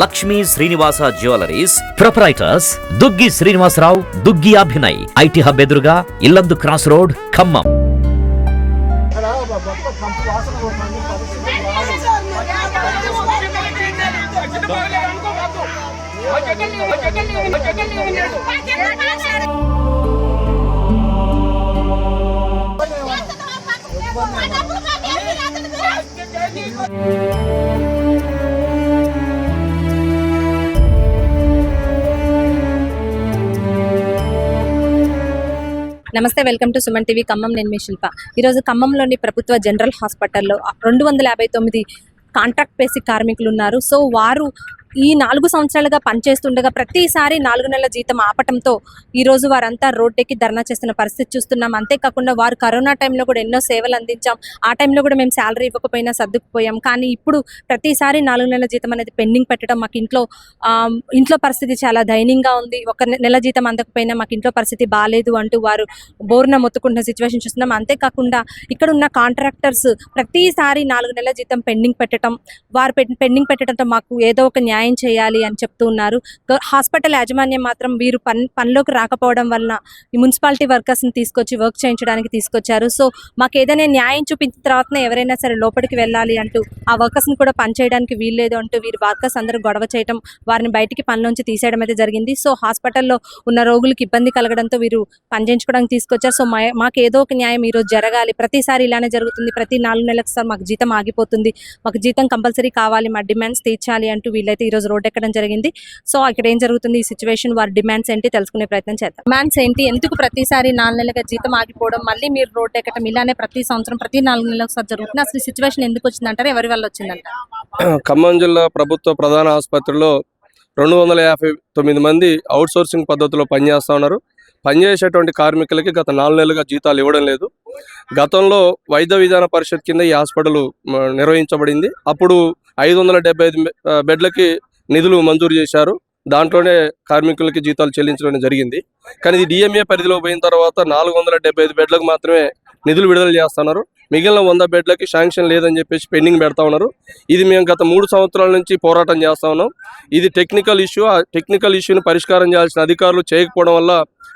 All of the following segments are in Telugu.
Lakshmi Srinivasa jewelleries proprietors Duggi Srinivasarao, Duggi Abhinay, IT hub ఎదురుగా ఇల్లందు క్రాస్ రోడ్, ఖమ్మం. నమస్తే, welcome to Suman TV Khammam. నేను మీ శిల్ప. ఈరోజు ఖమ్మంలోని ప్రభుత్వ జనరల్ హాస్పిటల్లో 259 కాంట్రాక్ట్ బేసిక్ కార్మికులు ఉన్నారు. సో వారు ఈ 4 సంవత్సరాలుగా పనిచేస్తుండగా ప్రతిసారి 4 నెలల జీతం ఆపటంతో ఈరోజు వారంతా రోడ్డెక్కి ధర్నా చేస్తున్న పరిస్థితి చూస్తున్నాం. అంతేకాకుండా వారు కరోనా టైంలో కూడా ఎన్నో సేవలు అందించాం, ఆ టైంలో కూడా మేము శాలరీ ఇవ్వకపోయినా సర్దుకుపోయాం. కానీ ఇప్పుడు ప్రతిసారి 4 నెలల జీతం అనేది పెండింగ్ పెట్టడం మాకు ఇంట్లో పరిస్థితి చాలా దయనీయంగా ఉంది. ఒక నెల జీతం అందకపోయినా మాకు ఇంట్లో పరిస్థితి బాగాలేదు అంటూ వారు బోర్న మొత్తుకుంటున్న సిచ్యువేషన్ చూస్తున్నాం. అంతేకాకుండా ఇక్కడ ఉన్న కాంట్రాక్టర్స్ ప్రతిసారి 4 నెలల జీతం పెండింగ్ పెట్టడం, వారు పెండింగ్ పెట్టడంతో మాకు ఏదో ఒక న్యాయం చేయాలి అని చెప్తూ ఉన్నారు. హాస్పిటల్ యాజమాన్యం మాత్రం వీరు పనిలోకి రాకపోవడం వలన ఈ మున్సిపాలిటీ వర్కర్స్ని తీసుకొచ్చి వర్క్ చేయించడానికి తీసుకొచ్చారు. సో మాకు ఏదైనా న్యాయం చూపించిన తర్వాతనే ఎవరైనా సరే లోపలికి వెళ్ళాలి అంటూ ఆ వర్కర్స్ని కూడా పని చేయడానికి వీల్లేదు అంటూ వీరు వర్కర్స్ అందరూ గొడవ చేయడం, వారిని బయటికి పనిలోంచి తీసేయడం అయితే జరిగింది. సో హాస్పిటల్లో ఉన్న రోగులకు ఇబ్బంది కలగడంతో వీరు పని చేయించుకోవడానికి తీసుకొచ్చారు. సో మాకు ఏదో ఒక న్యాయం ఈరోజు జరగాలి. ప్రతిసారి ఇలానే జరుగుతుంది, ప్రతి 4 నెలలకు సార్ మాకు జీతం ఆగిపోతుంది, మాకు జీతం కంపల్సరీ కావాలి, మా డిమాండ్స్ తీర్చాలి అంటూ వీళ్ళైతే ఈరోజు రోడ్ ఎక్కడం జరిగింది. సో ఇక్కడ ఏం జరుగుతుంది, ఈ సిచ్యువేషన్, వారి డిమాండ్స్ ఏంటి తెలుసుకునే ప్రయత్నం చేద్దాం. డిమాండ్స్ ఏంటి, ఎందుకు ప్రతిసారి 4 నెలలుగా జీతం ఆగిపోవడం, మళ్ళీ మీరు రోడ్ ఎక్కడం ఇలానే ప్రతి సంవత్సరం ప్రతి 4 నెలలకు సార్ జరుగుతుంది. అసలు ఈ సిచ్యువేషన్ ఎందుకు వచ్చిందంటారు, ఎవరి వల్ల వచ్చిందంట? ఖమ్మం జిల్లా ప్రభుత్వ ప్రధాన ఆసుపత్రిలో 259 మంది అవుట్ సోర్సింగ్ పద్ధతిలో పనిచేస్తూ ఉన్నారు. పనిచేసేటువంటి కార్మికులకి గత 4 నెలలుగా జీతాలు ఇవ్వడం లేదు. గతంలో వైద్య విధాన పరిషత్ కింద ఈ హాస్పిటల్ నిర్వహించబడింది. అప్పుడు 575 బెడ్లకి నిధులు మంజూరు చేశారు. దాంట్లోనే కార్మికులకి జీతాలు చెల్లించడం జరిగింది. కానీ ఇది డిఎంఏ పరిధిలో పోయిన తర్వాత 475 బెడ్లకు మాత్రమే నిధులు విడుదల చేస్తున్నారు. మిగిలిన 100 బెడ్లకి శాంక్షన్ లేదని చెప్పేసి పెండింగ్ పెడతా ఉన్నారు. ఇది మేము గత 3 సంవత్సరాల నుంచి పోరాటం చేస్తా ఉన్నాం. ఇది టెక్నికల్ ఇష్యూ. ఆ టెక్నికల్ ఇష్యూని పరిష్కారం చేయాల్సిన అధికారులు చేయకపోవడం వల్ల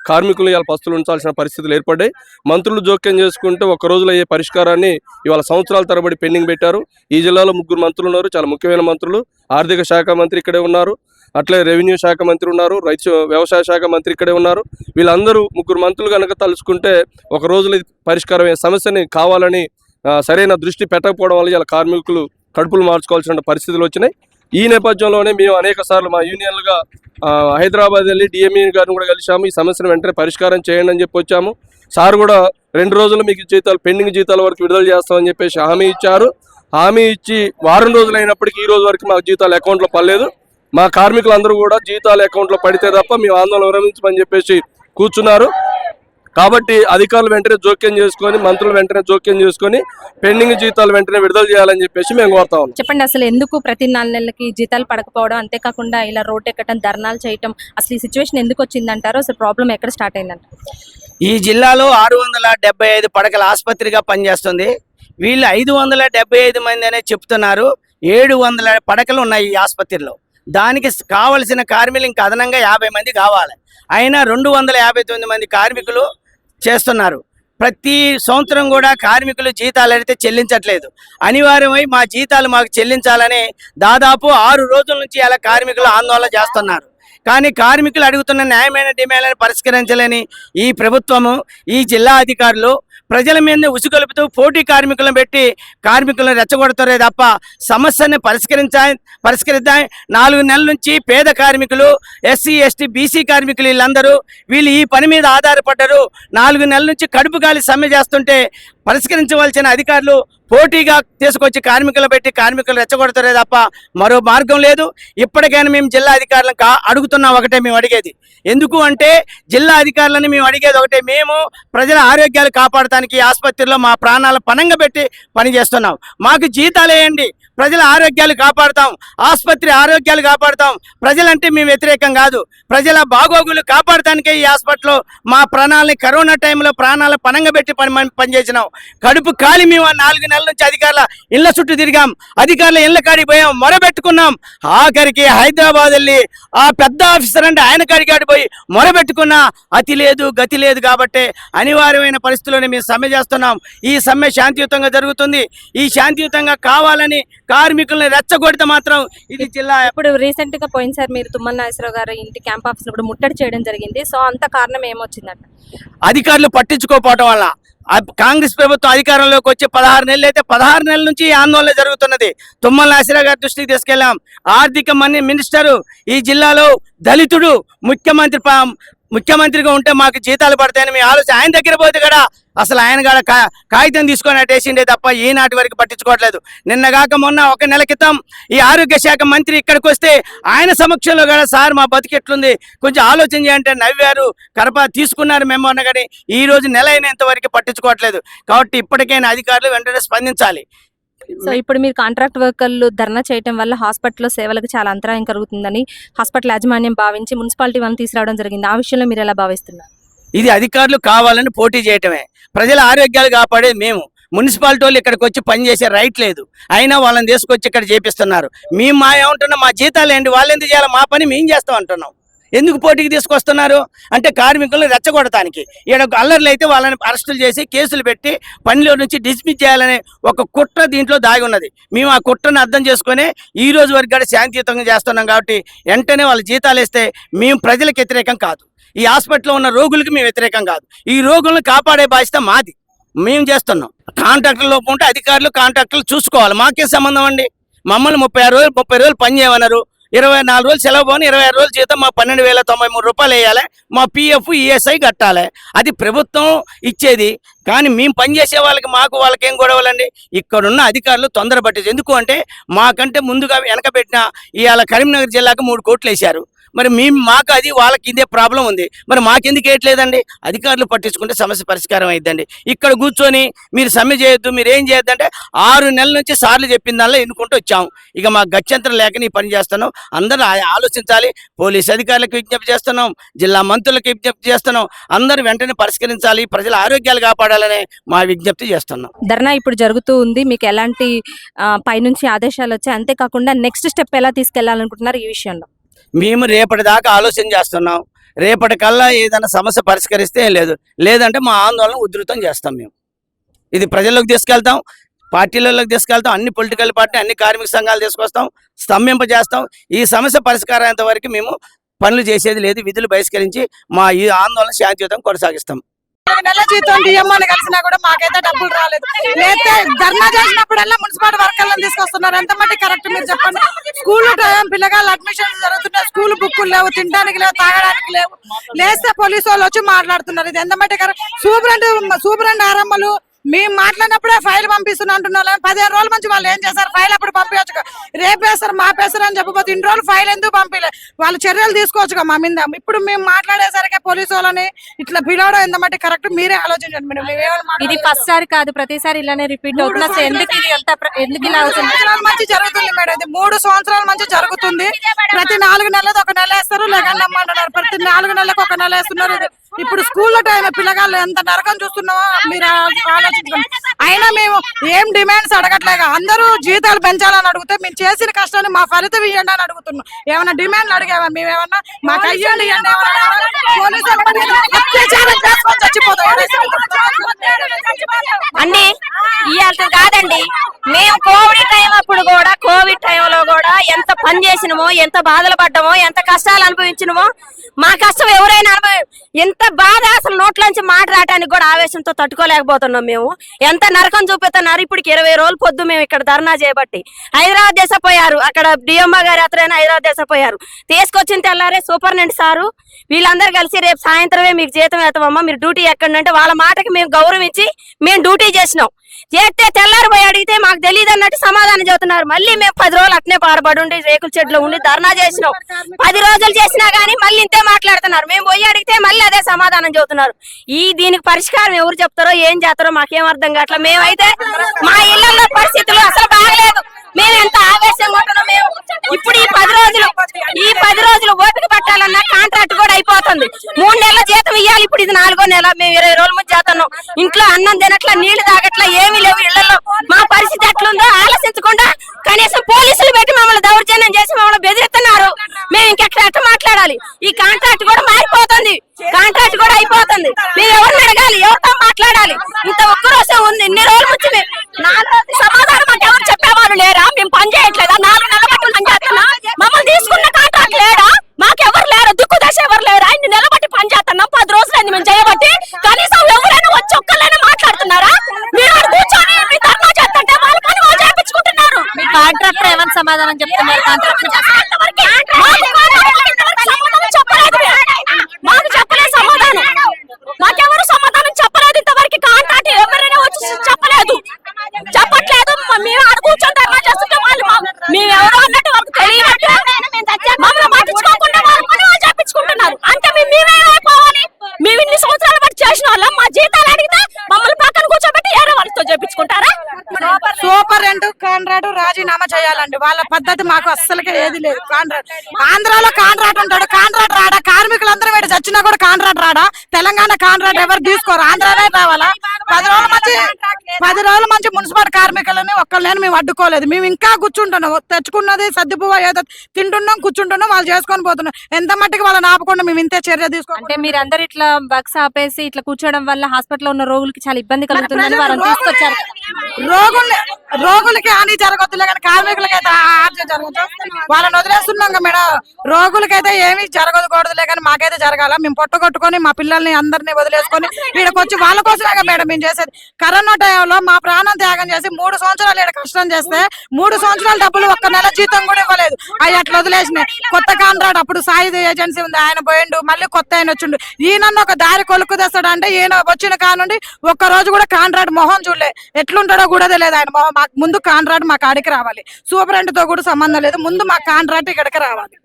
కార్మికులు ఇవాళ పస్తులు ఉంచాల్సిన పరిస్థితులు ఏర్పడ్డాయి. మంత్రులు జోక్యం చేసుకుంటే ఒక రోజులో అయ్యే పరిష్కారాన్ని ఇవాళ సంవత్సరాల తరబడి పెండింగ్ పెట్టారు. ఈ జిల్లాలో 3 మంత్రులు ఉన్నారు, చాలా ముఖ్యమైన మంత్రులు. ఆర్థిక శాఖ మంత్రి ఇక్కడే ఉన్నారు, అట్లే రెవెన్యూ శాఖ మంత్రి ఉన్నారు, వ్యవసాయ శాఖ మంత్రి ఇక్కడే ఉన్నారు. వీళ్ళందరూ 3 మంత్రులు కనుక తలుచుకుంటే ఒక రోజులో పరిష్కారమే సమస్యని కావాలని సరైన దృష్టి పెట్టకపోవడం వల్ల ఇలా కార్మికులు కడుపులు మార్చుకోవాల్సిన పరిస్థితులు వచ్చినాయి. ఈ నేపథ్యంలోనే మేము అనేక సార్లు మా యూనియన్లుగా హైదరాబాద్ వెళ్ళి డిఎంఈ గారిని కూడా కలిసాము. ఈ సమస్యను వెంటనే పరిష్కారం చేయండి అని చెప్పి వచ్చాము. సార్ కూడా 2 రోజులు మీకు జీతాలు పెండింగ్ జీతాల వరకు విడుదల చేస్తామని చెప్పేసి హామీ ఇచ్చారు. హామీ ఇచ్చి వారం రోజులు అయినప్పటికీ ఈ రోజు వరకు మాకు జీతాలు అకౌంట్లో పడలేదు. మా కార్మికులందరూ కూడా జీతాలు అకౌంట్లో పడితే తప్ప మేము ఆందోళన విరమించమని చెప్పేసి కూర్చున్నారు. కాబట్టి అధికారులు వెంటనే జోక్యం చేసుకొని, మంత్రులు వెంటనే జోక్యం చేసుకొని పెండింగ్ జీతాలు వెంటనే విడుదల చేయాలని చెప్పేసి మేము కోరుతా ఉన్నాం. చెప్పండి, అసలు ఎందుకు ప్రతి 4 నెలలకి జీతాలు పడకపోవడం, అంతేకాకుండా ఇలా రోడ్ ఎక్కడం, ధర్నాలు చేయటం, అసలు ఈ సిచ్యువేషన్ ఎందుకు వచ్చిందంటారు? అసలు ప్రాబ్లం ఎక్కడ స్టార్ట్ అయిందంట? ఈ జిల్లాలో 675 పడకల ఆసుపత్రిగా పనిచేస్తుంది. వీళ్ళు 575 మంది అనే చెప్తున్నారు. 700 పడకలు ఉన్నాయి ఈ ఆసుపత్రిలో. దానికి కావలసిన కార్మికులు ఇంకా అదనంగా 50 మంది కావాలి. అయినా 259 మంది కార్మికులు చేస్తున్నారు. ప్రతి సంవత్సరం కూడా కార్మికులు జీతాలు అడిగితే చెల్లించట్లేదు. అనివార్యమై మా జీతాలు మాకు చెల్లించాలని దాదాపు 6 రోజుల నుంచి అలా కార్మికులు ఆందోళన చేస్తున్నారు. కానీ కార్మికులు అడుగుతున్న న్యాయమైన డిమాండ్లను పరిష్కరించలేని ఈ ప్రభుత్వము, ఈ జిల్లా అధికారులు ప్రజల మీద ఉసుగొలుపుతూ పోటీ కార్మికులను పెట్టి కార్మికులను రెచ్చగొడతారే తప్ప సమస్యని పరిష్కరిద్దాం. 4 నెలల నుంచి పేద కార్మికులు, ఎస్సీ ఎస్టీ బీసీ కార్మికులు వీళ్ళు ఈ పని మీద ఆధారపడ్డారు. 4 నెలల నుంచి కడుపు గాలి సమ్మె చేస్తుంటే పరిష్కరించవలసిన అధికారులు పోటీగా తీసుకొచ్చి కార్మికులు పెట్టి కార్మికులు రెచ్చగొడతారే తప్ప మరో మార్గం లేదు. ఇప్పటికైనా మేము జిల్లా అధికారులను అడుగుతున్నా ఒకటే మేము అడిగేది. ఎందుకు అంటే జిల్లా అధికారులని మేము అడిగేది ఒకటే, మేము ప్రజల ఆరోగ్యాలు కాపాడటానికి ఆసుపత్రిలో మా ప్రాణాలు పణంగా పెట్టి పనిచేస్తున్నాం. మాకు జీతాలు వేయండి, ప్రజల ఆరోగ్యాలు కాపాడుతాం, ఆసుపత్రి ఆరోగ్యాలు కాపాడుతాం. ప్రజలంటే మేము వ్యతిరేకం కాదు, ప్రజల బాగోగులు కాపాడటానికే ఈ హాస్పిటల్లో మా ప్రాణాలని కరోనా టైంలో ప్రాణాలు పణంగా పెట్టి పనిచేసినాం. కడుపు కాలి మేము 4 నెలల నుంచి అధికారుల ఇళ్ల చుట్టూ తిరిగాం, అధికారుల ఇళ్ల కాడికి పోయాం, మొరబెట్టుకున్నాం. ఆఖరికి హైదరాబాద్ వెళ్ళి ఆ పెద్ద ఆఫీసర్ అంటే ఆయన కాడికి పోయి మొరబెట్టుకున్నా అతి లేదు గతి లేదు. కాబట్టి అనివార్యమైన పరిస్థితుల్లోనే మేము సమ్మె చేస్తున్నాం. ఈ సమ్మె శాంతియుతంగా జరుగుతుంది. ఈ శాంతియుతంగా కావాలని కార్మికుల్ని రెచ్చగొడితే మాత్రం ఇది జిల్లా. ఇప్పుడు రీసెంట్ గా పోయినసారి మీరు తుమ్మల నాగేశ్వరరావు గారు ఇంటి క్యాంప్ ఆఫీస్ కూడా ముట్టడి చేయడం జరిగింది. సో అంత కారణం ఏమొచ్చిందంట? అధికారులు పట్టించుకోకపోవడం వల్ల. కాంగ్రెస్ ప్రభుత్వం అధికారంలోకి వచ్చి 16 నెలలు అయితే 16 నెలల నుంచి ఆందోళన జరుగుతున్నది. తుమ్మల నాగేశ్వరరావు గారి దృష్టికి తీసుకెళ్లాం. ఆర్థిక మినిస్టరు ఈ జిల్లాలో దళితుడు ముఖ్యమంత్రిగా ఉంటే మాకు జీతాలు పడతాయని మీ ఆలోచన. ఆయన దగ్గర పోతే కూడా అసలు ఆయన కూడా కాగితం తీసుకొని అట్టేసిండే తప్ప ఈనాటి వరకు పట్టించుకోవట్లేదు. నిన్నగాక మొన్న ఒక నెల క్రితం ఈ ఆరోగ్య శాఖ మంత్రి ఇక్కడికి వస్తే ఆయన సమక్షంలో కూడా సార్ మా బతికెట్లుంది కొంచెం ఆలోచన చేయంటే నవ్వారు, కరప తీసుకున్నారు మేము అన్న. కానీ ఈ రోజు నెల అయినంత వరకు పట్టించుకోవట్లేదు. కాబట్టి ఇప్పటికైనా అధికారులు వెంటనే స్పందించాలి. సో ఇప్పుడు మీరు కాంట్రాక్ట్ వర్కర్లు ధర్నా చేయడం వల్ల హాస్పిటల్లో సేవలకు చాలా అంతరాయం కలుగుతుందని హాస్పిటల్ యాజమాన్యం భావించి మున్సిపాలిటీ వాళ్ళని తీసుకురావడం జరిగింది. ఆ విషయంలో మీరు ఎలా భావిస్తున్నారు? ఇది అధికారులు కావాలని పోటీ చేయటమే. ప్రజల ఆరోగ్యాలు కాపాడేది మేము. మున్సిపాలిటీ వాళ్ళు ఇక్కడికి వచ్చి పనిచేసే రైట్ లేదు, అయినా వాళ్ళని తీసుకొచ్చి ఇక్కడ చేపిస్తున్నారు. మేము ఏమంటున్నాం, మా జీతాలు ఏంటి, వాళ్ళు ఎందుకు చేయాలి, మా పని మేము చేస్తాం అంటున్నాం. ఎందుకు పోటీకి తీసుకొస్తున్నారు అంటే కార్మికులను రెచ్చగొడటానికి. ఇక్కడ అల్లర్లు అయితే వాళ్ళని అరెస్టులు చేసి కేసులు పెట్టి పనిలో నుంచి డిస్మిస్ చేయాలనే ఒక కుట్ర దీంట్లో దాగి ఉన్నది. మేము ఆ కుట్రను అర్థం చేసుకుని ఈ రోజు వరకు కూడా శాంతియుతంగా చేస్తున్నాం. కాబట్టి వెంటనే వాళ్ళ జీతాలు వేస్తే మేము ప్రజలకు వ్యతిరేకం కాదు, ఈ హాస్పిటల్లో ఉన్న రోగులకి మేము వ్యతిరేకం కాదు. ఈ రోగులను కాపాడే బాధ్యత మాది, మేము చేస్తున్నాం. కాంట్రాక్టర్ లోపం ఉంటే అధికారులు కాంట్రాక్టర్లు చూసుకోవాలి, మాకే సంబంధం అండి. మమ్మల్ని 30 రోజులు పని చేయమన్నారు, 24 రోజులు సెలవు పోని 26 రోజులు జీతం మా 12,093 రూపాయలు వేయాలి, మా పిఎఫ్ ఈఎస్ఐ కట్టాలి. అది ప్రభుత్వం ఇచ్చేది. కానీ మేము పనిచేసే వాళ్ళకి వాళ్ళకి ఏం గొడవలండి. ఇక్కడున్న అధికారులు తొందరపట్టేది. ఎందుకు అంటే మాకంటే ముందుగా వెనకబెట్టిన ఇవాళ కరీంనగర్ జిల్లాకు 3 కోట్లు వేశారు. మరి మాకు అది వాళ్ళకి ఇదే ప్రాబ్లం ఉంది. మరి మాకెందుకు వేయట్లేదండి? అధికారులు పట్టించుకుంటే సమస్య పరిష్కారం అయిద్దండి. ఇక్కడ కూర్చొని మీరు సమ్మె చేయొద్దు, మీరు ఏం చేయొద్దు అంటే 6 నెలల నుంచి సార్లు చెప్పిన దానిలో ఎన్నుకుంటూ వచ్చాము. ఇక మాకు గత్యంతరం లేక ఈ పని చేస్తున్నాం. అందరూ ఆలోచించాలి. పోలీస్ అధికారులకు విజ్ఞప్తి చేస్తున్నాం, జిల్లా మంత్రులకు విజ్ఞప్తి చేస్తున్నాం. అందరూ వెంటనే పరిష్కరించాలి, ప్రజల ఆరోగ్యాలు కాపాడాలనే మా విజ్ఞప్తి చేస్తున్నాం. ధర్నా ఇప్పుడు జరుగుతూ ఉంది. మీకు ఎలాంటి పైనుంచి ఆదేశాలు వచ్చాయి? అంతేకాకుండా నెక్స్ట్ స్టెప్ ఎలా తీసుకెళ్లాలనుకుంటున్నారు ఈ విషయంలో? మేము రేపటి దాకా ఆలోచన చేస్తున్నాం. రేపటికల్లా ఏదైనా సమస్య పరిష్కరిస్తే లేదంటే మా ఆందోళన ఉధృతం చేస్తాం. మేము ఇది ప్రజల్లోకి తీసుకెళ్తాం, పార్టీలలోకి తీసుకెళ్తాం, అన్ని పొలిటికల్ పార్టీ అన్ని కార్మిక సంఘాలు తీసుకొస్తాం, స్తంభింపజేస్తాం. ఈ సమస్య పరిష్కారం వరకు మేము పనులు చేసేది లేదు. విధులు బహిష్కరించి మా ఈ ఆందోళన శాంతియుతం కొనసాగిస్తాం. నెల జీతం డిఎంఓని కలిసినా కూడా మాకైతే డబ్బులు రాలేదు. లేకపోతే ధర్నా చేసినప్పుడల్లా మున్సిపాలిటీ వర్కర్లను తీసుకొస్తున్నారు. ఎంత మట్టి కరెక్ట్ మీరు చెప్పండి. స్కూల్ పిల్లగాళ్ళు అడ్మిషన్స్ జరుగుతున్నాయి, స్కూల్ బుక్కులు లేవు, తినడానికి లేవు, తాగడానికి లేవు. లేస్తే పోలీసు వాళ్ళు వచ్చి మాట్లాడుతున్నారు. ఇది ఎంత మట్టి కరెక్ట్? సూపరెంట్ ఆరమ్మలు మేము మాట్లాడినప్పుడే ఫైల్ పంపిస్తున్నా అంటున్నారు. 15 రోజుల నుంచి వాళ్ళు ఏం చేశారు? ఫైల్ అప్పుడు పంపించచ్చు, రేపేస్తారు మాపేస్తారు అని చెప్పబోతే ఇన్ని రోజులు ఫైల్ ఎందుకు పంపించలే? వాళ్ళు చర్యలు తీసుకోవచ్చుగా మా మీద. ఇప్పుడు మేము మాట్లాడేసరికి పోలీసు వాళ్ళని ఇట్లా పిలవడం ఎంత మట్టి కరెక్ట్? మీరే ఆలోచించండి. ఇది ఫస్ట్ సారి కాదు, ప్రతిసారి ఇలానే రిపీట్ అవుతుంది. ఎందుకు ఇలా అవుతుంది? మంచి జరుగుతుంది మేడం. ఇది 3 సంవత్సరాల నుంచి జరుగుతుంది. ప్రతి 4 నెలలకు ఒక నెల వేస్తారు, లేకంటే అమ్మంటున్నారు. ప్రతి 4 నెలలకు ఒక నెల వేస్తున్నారు. ఇప్పుడు స్కూల్లో టైం పిల్లగాళ్ళు ఎంత నరకం చూస్తున్నామో మీరు ఆలోచించుకోండి. అయినా మేము ఏం డిమాండ్స్ అడగట్లేక అందరూ జీతాలు పెంచాలని అడిగితే మేము చేసిన కష్టాన్ని మా ఫలితం ఇవ్వండి అని అడుగుతున్నాం. ఏమైనా డిమాండ్లు అడిగామా? మేమేమన్నా మాకు అయ్యండి అండి ఇవాళ కాదండి. మేము కోవిడ్ టైంలో కూడా ఎంత పని చేసినామో, ఎంత బాధలు పడ్డామో, ఎంత కష్టాలు అనుభవించినమో, మా కష్టం ఎవరైనా ఎంత బాధ అసలు నోట్లోంచి మాట రావడానికి కూడా ఆవేశంతో తట్టుకోలేకపోతున్నాం. మేము ఎంత నరకం చూపిస్తున్నారు. ఇప్పటికి 20 రోజులు పొద్దు మేము ఇక్కడ ధర్నా చేయబట్టి హైదరాబాద్ దేశపోయారు. అక్కడ డిఎంఓ గారు అతనైనా హైదరాబాద్ దేశపోయారు. తీసుకొచ్చిన తెల్లారే సూపరింటెండెంట్ సారు వీళ్ళందరూ కలిసి రేపు సాయంత్రమే మీకు జీతం వేస్తామమ్మా, మీరు డ్యూటీ ఎక్కడంటే వాళ్ళ మాటకి మేము గౌరవించి మేము డ్యూటీ చేసినాం. చేస్తే తెల్లారిపోయి అడిగితే మాకు తెలియదు అన్నట్టు సమాధానం చెబుతున్నారు. మళ్ళీ మేము 10 రోజులు అట్నే పారబడి ఉండి రేకుల చెట్లు ఉండి ధర్నా చేసినాం. 10 రోజులు చేసినా గానీ మళ్ళీ ఇంతే మాట్లాడుతున్నారు. మేము పోయి అడిగితే మళ్ళీ అదే సమాధానం చెబుతున్నారు. దీనికి పరిష్కారం ఎవరు చెప్తారో ఏం చేస్తారో మాకేం అర్థం కావట్లేదు. మేమైతే మా ఇళ్లలో పరిస్థితులు అసలు బాగలేదు. మేము ఎంత ఆవేశంగా ఉంటున్నాం. మేము ఇప్పుడు ఈ 10 రోజులు ఓపిక పట్టాలన్నా కాంట్రాక్ట్ కూడా అయిపోతుంది. 3 నెలల జీతం ఇవ్వాలి. ఇప్పుడు ఇది 4వ నెల. మేము 20 రోజుల ముందు చేస్తున్నాం. ఇంట్లో అన్నం తినట్లా, నీళ్లు తాగట్లా, ఏమీ లేవు. ఇళ్లలో మా పరిస్థితి ఎట్లుందో ఆలోచించకుండా కనీసం పోలీసులు పెట్టి మమ్మల్ని దౌర్జన్యం చేసి మమ్మల్ని బెదిరిస్తున్నారు. మేము ఎట్లా మాట్లాడాలి? ఈ కాంట్రాక్ట్ కూడా మారిపోతుంది, కాంట్రాక్ట్ కూడా అయిపోతుంది. మేము ఎవరిని అడగాలి? ఎవరితో మాట్లాడాలి? ఇంత ఒక్కరోజే ఉంది, ఇన్ని రోజుల నుంచి సమాధానం మాకు ఎవరు చెప్పేవారు లేరా? మేము పని చేయట్లేదా? 4 నెలల బట్టి పని చేస్తున్నా, మమ్మల్ని తీసుకున్న కాంట్రాక్ట్ లేరా? మాకెవరు లేరు, దిక్కు దశ ఎవరు లేరా? ఇన్ని నెలల బట్టి పని చేస్తున్నాం, 10 రోజులైంది మేము చేయబట్టి. కనీసం ఎవరైనా వచ్చి ఒక్కళ్ళైనా మాట్లాడుతున్నారా? మీరు కూర్చొని మీ ధర్నా చేస్తుంటే వాళ్ళ పని వాళ్ళు చేయించుకుంటున్నారు. మీ కాంట్రాక్టర్ ఏమని సమాధానం చెప్తున్నారు? మాకు చెప్పలేదు సమాధానం, మాకెవరు సమాధానం చెప్పలేదు ఇంతవరకు. కాంట్రాక్ట్ ఎవరైనా వచ్చి చెప్పట్లేదు. మేము ఆడ కూర్చొని ధర్నా చేస్తుంటే వాళ్ళు మేము ఎవరు అన్నట్టు వాళ్ళకి తెలియనట్టు మమ్మల్ని పట్టించుకోకుండా వాళ్ళ పని వాళ్ళు చేయించుకుంటున్నారు. అంటే మేమేమైపోవాలి? మేము ఇన్ని సంవత్సరాలు బట్టి చేసిన వాళ్ళం, మా జీతాలు అడిగితే మమ్మల్ని పక్కన కూర్చోబెట్టి ఏరే వాళ్ళతో చేయించుకుంటారా? సూపరింటెండెంట్ కాంట్రాక్ట్ రాజీనామా చేయాలండి. వాళ్ళ పద్ధతి మాకు అస్సలకే ఏది లేదు. కాంట్రాక్ట్ ఆంధ్రాలో కాంట్రాక్ట్ ఉంటాడు, కాంట్రాక్ట్ రాడా? కార్మికులందరూ వీడు చచ్చినా కూడా కాంట్రాక్ట్ రాడా? తెలంగాణ కాంట్రాక్ట్ ఎవరు తీసుకోరు, ఆంధ్రానే రావాలా? 10 రోజుల మంచి మున్సిపల్ కార్మికులని ఒక్కళ్ళని మేము అడ్డుకోలేదు. మేము ఇంకా కూర్చుంటున్నాం, తెచ్చుకున్నది సర్దిపువ్వ ఏదో తింటున్నాం, కూర్చుంటున్నాం, వాళ్ళు చేసుకొని పోతున్నాం. ఎంత మట్టికి వాళ్ళని ఆపకుండా మేము ఇంతే చర్య తీసుకోవాలి. అంటే మీరందరూ ఇట్లా బక్స్ ఆపేసి ఇట్లా కూర్చోవడం వల్ల హాస్పిటల్లో ఉన్న రోగులకి చాలా ఇబ్బంది కలుగుతుందని వాళ్ళని తీసుకొచ్చారు. రోగులకి హాని జరగొద్దులే కానీ కార్మికులకైతే హాని జరగదు. వాళ్ళని వదిలేస్తున్నాం మేడం. రోగులకైతే ఏమి జరగకూడదులే కానీ మాకైతే జరగాల. మేము పొట్టగొట్టుకొని మా పిల్లల్ని అందరినీ వదిలేసుకొని వీడికి వచ్చి వాళ్ళ కోసమే మేడం మేము చేసేది. కరోనా టైంలో మా ప్రాణం త్యాగం చేసి 3 సంవత్సరాలు ఇక్కడ కష్టం చేస్తే 3 సంవత్సరాల డబ్బులు 1 నెల జీతం కూడా ఇవ్వలేదు. అవి అట్లా వదిలేసినాయి. కొత్త కాంట్రాక్ట్ అప్పుడు సాయి ఏజెన్సీ ఉంది, ఆయన పోయిండు, మళ్ళీ కొత్త ఆయన వచ్చిండు. ఈయనన్ను ఒక దారి కొలుకు తెస్తాడు అంటే ఈయన వచ్చిన కానుండి 1 రోజు కూడా కాంట్రాక్ట్ మొహం చూడలే. ఎట్లుంటాడో కూడా తెలియదు ఆయన మొహం. మాకు ముందు కాంట్రాక్ట్ మా కాడికి రావాలి. సూపరింటెండెంట్ తో కూడా సంబంధం లేదు, ముందు మా కాంట్రాక్ట్ ఇక్కడికి రావాలి.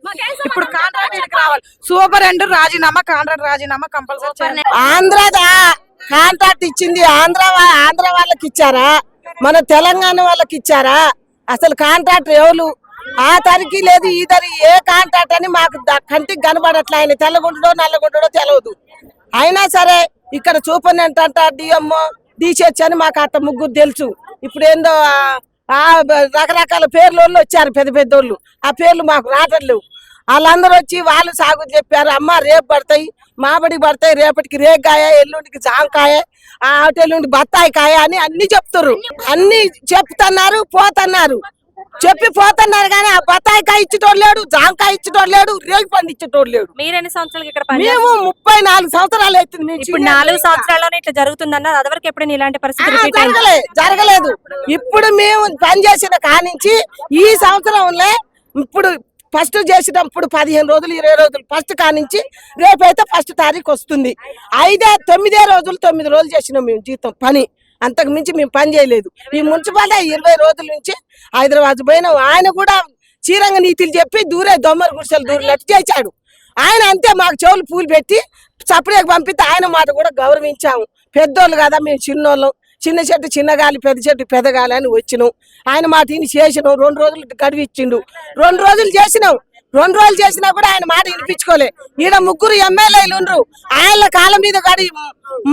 ఇప్పుడు కాంట్రాక్ట్ ఇక్కడికి రావాలి. సూపరింటెండెంట్ రాజీనామా, కాంట్రాక్ట్ రాజీనామా కంపల్సరీ. ఆంధ్రదా కాంట్రాక్ట్ ఇచ్చింది ఆంధ్ర వాళ్ళకి ఇచ్చారా, మన తెలంగాణ వాళ్ళకి ఇచ్చారా? అసలు కాంట్రాక్ట్ ఎవరు? ఆ తరికి లేదు, ఈ తరి ఏ కాంట్రాక్ట్ అని మాకు కంటికి కనబడట్లే. ఆయన తెల్లగుండడో నల్లగుండడో తెలియదు. అయినా సరే ఇక్కడ సూపరింటెండెంట్ అంట, డిఎంఓ, డిసిహెచ్ అని మాకు అట్ట ముగ్గురు తెలుసు. ఇప్పుడు ఏందో రకరకాల పేర్లు వచ్చారు, పెద్ద పెద్దోళ్ళు. ఆ పేర్లు మాకు రావట్లేవు. వాళ్ళందరూ వచ్చి వాళ్ళు సాగు చెప్పారు. అమ్మ రేపు పడతాయి, మాబడికి పడతాయి, రేపటికి రేగాయ, ఎల్లుండికి జాంకాయ, ఎల్లుండి బత్తాయి కాయ అని అన్ని చెప్తారు. అన్ని చెప్తున్నారు, పోతున్నారు, చెప్పి పోతున్నారు. కానీ ఆ బత్తాయి కాయ ఇచ్చేటోడు లేడు, జాంకాయ ఇచ్చేటోడు లేడు, రేగు పండు ఇచ్చేటోడు లేడు. మీరు ఎన్ని సంవత్సరాలు ఇక్కడ మేము 34 సంవత్సరాలు అవుతుంది. ఇప్పుడు 4 సంవత్సరాల్లోనే ఇట్లా జరుగుతుందన్న అదివరకు ఎప్పుడైనా ఇలాంటి పరిస్థితి జరగలేదు. ఇప్పుడు మేము పనిచేసిన కానించి ఈ సంవత్సరంలో ఇప్పుడు ఫస్ట్ చేసినప్పుడు 15 రోజులు 20 రోజులు ఫస్ట్ కానించి రేపైతే 1వ తారీఖు వస్తుంది. 9 రోజులు చేసినాం మేము జీతం పని. అంతకు మించి మేము పని చేయలేదు. ఈ మున్సిపాలిటీ 20 రోజుల నుంచి హైదరాబాద్ పోయినాం. ఆయన కూడా చీరంగ నీతులు చెప్పి దూరే దొమ్మరు గుడిసెలు దూరినట్టు చేశాడు. ఆయన అంతే మాకు చెవులు పూలు పెట్టి చప్పుడేకి పంపిస్తే ఆయన మాట కూడా గౌరవించాము. పెద్దోళ్ళు కదా మేము, చిన్నోళ్ళం. చిన్న చెట్టు చిన్నగాలి, పెద్ద చెట్టు పెద్దగాలి అని వచ్చినాం. ఆయన మాట ఇని చేసినాం. 2 రోజులు గడువు ఇచ్చిండు. 2 రోజులు చేసినాం. 2 రోజులు చేసినా కూడా ఆయన మాట వినిపించుకోలే. ఈడ 3 ఎమ్మెల్యేలు ఉన్నారు. ఆయన కాళ్ళ మీద పడి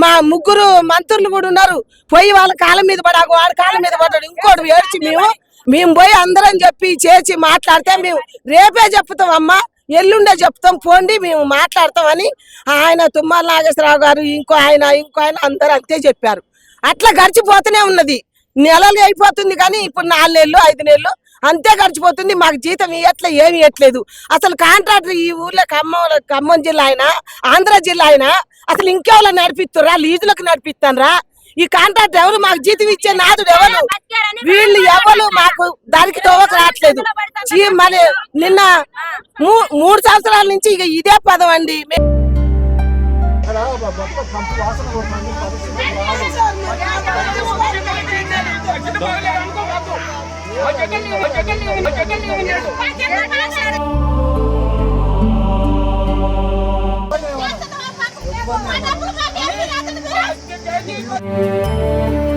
మా 3 మంత్రులు కూడా ఉన్నారు. పోయి వాళ్ళ కాళ్ళ మీద పడాకు, వాడి కాళ్ళ మీద పడ్డాడు. ఇంకోటి ఏడ్చి మేము పోయి అందరం చెప్పి చేసి మాట్లాడితే మేము రేపే చెప్తాం అమ్మా, ఎల్లుండే చెప్తాం, పోండి మేము మాట్లాడతామని ఆయన తుమ్మల నాగేశ్వరరావు గారు ఇంకో ఆయన అందరూ అంతే చెప్పారు. అట్లా గడిచిపోతూనే ఉన్నది. నెలలు అయిపోతుంది కానీ ఇప్పుడు 4 నెలలు 5 నెలలు అంతే గడిచిపోతుంది. మాకు జీతం ఇవ్వట్లే, ఏమి ఇవ్వట్లేదు. అసలు కాంట్రాక్టర్ ఈ ఊర్లో ఖమ్మం జిల్లా అయినా ఆంధ్ర జిల్లా అయినా అసలు ఇంకెవరు నడిపిస్తురా? లీజులకు నడిపిస్తానరా? ఈ కాంట్రాక్ట్ ఎవరు? మాకు జీతం ఇచ్చే నాదుడు ఎవరు? వీళ్ళు ఎవరు మాకు దానికి తోవకు రావట్లేదు. మరి నిన్న 3 సంవత్సరాల నుంచి ఇక ఇదే పదం అండి. Thank you.